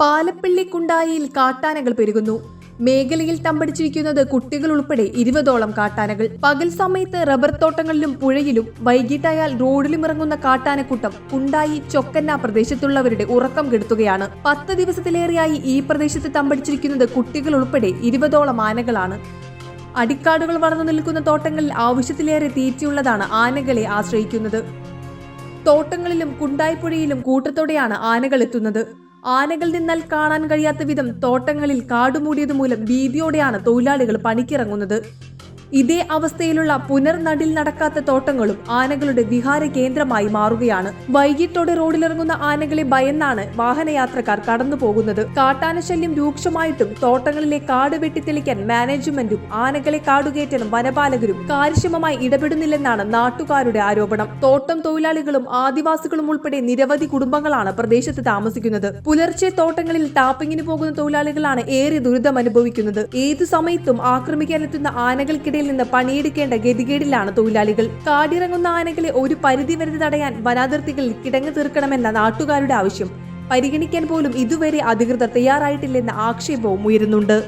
പാലപ്പിള്ളി കുണ്ടായിയിൽ കാട്ടാനകൾ പെരുകുന്നു. മേഖലയിൽ തമ്പടിച്ചിരിക്കുന്നത് കുട്ടികൾ ഉൾപ്പെടെ 20ഓളം കാട്ടാനകൾ. പകൽ സമയത്ത് റബ്ബർ തോട്ടങ്ങളിലും പുഴയിലും, വൈകിട്ടായാൽ റോഡിലും ഇറങ്ങുന്ന കാട്ടാനക്കൂട്ടം കുണ്ടായി ചൊക്കന്ന പ്രദേശത്തുള്ളവരുടെ ഉറക്കം കെടുത്തുകയാണ്. 10 ദിവസത്തിലേറെയായി ഈ പ്രദേശത്ത് തമ്പടിച്ചിരിക്കുന്നത് കുട്ടികൾ ഉൾപ്പെടെ 20ഓളം ആനകളാണ്. അടിക്കാടുകൾ വളർന്നു നിൽക്കുന്ന തോട്ടങ്ങളിൽ ആവശ്യത്തിലേറെ തീറ്റയുള്ളതാണ് ആനകളെ ആശ്രയിക്കുന്നത്. തോട്ടങ്ങളിലും കുണ്ടായിപ്പുഴയിലും കൂട്ടത്തോടെയാണ് ആനകൾ എത്തുന്നത്. ആനകൾ നിന്നാൽ കാണാൻ കഴിയാത്ത വിധം തോട്ടങ്ങളിൽ കാടുമൂടിയതുമൂലം ഭീതിയോടെയാണ് തൊഴിലാളികൾ പണിക്കിറങ്ങുന്നത്. ഇതേ അവസ്ഥയിലുള്ള പുനർനടിൽ നടക്കാത്ത തോട്ടങ്ങളും ആനകളുടെ വിഹാര കേന്ദ്രമായി മാറുകയാണ്. വൈകിട്ടോടെ റോഡിലിറങ്ങുന്ന ആനകളെ ഭയന്നാണ് വാഹനയാത്രക്കാർ കടന്നു പോകുന്നത്. കാട്ടാന ശല്യം രൂക്ഷമായിട്ടും തോട്ടങ്ങളിലെ കാട് വെട്ടിത്തെളിക്കാൻ മാനേജ്മെന്റും ആനകളെ കാടുകയറ്റാനും വനപാലകരും കാര്യക്ഷമമായി ഇടപെടുന്നില്ലെന്നാണ് നാട്ടുകാരുടെ ആരോപണം. തോട്ടം തൊഴിലാളികളും ആദിവാസികളും ഉൾപ്പെടെ നിരവധി കുടുംബങ്ങളാണ് പ്രദേശത്ത് താമസിക്കുന്നത്. പുലർച്ചെ തോട്ടങ്ങളിൽ ടാപ്പിങ്ങിന് പോകുന്ന തൊഴിലാളികളാണ് ഏറെ ദുരിതം അനുഭവിക്കുന്നത്. ഏതു സമയത്തും ആക്രമിക്കാനെത്തുന്ന ആനകൾക്കിടയിൽ നിന്ന് പണിയെടുക്കേണ്ട ഗതികേടിലാണ് തൊഴിലാളികൾ. കാടിറങ്ങുന്ന ആനകളെ ഒരു പരിധിവരെ തടയാൻ വനാതിർത്തികളിൽ കിടങ്ങ് തീർക്കണമെന്ന നാട്ടുകാരുടെ ആവശ്യം പരിഗണിക്കാൻ പോലും ഇതുവരെ അധികൃതർ തയ്യാറായിട്ടില്ലെന്ന ആക്ഷേപവും ഉയരുന്നുണ്ട്.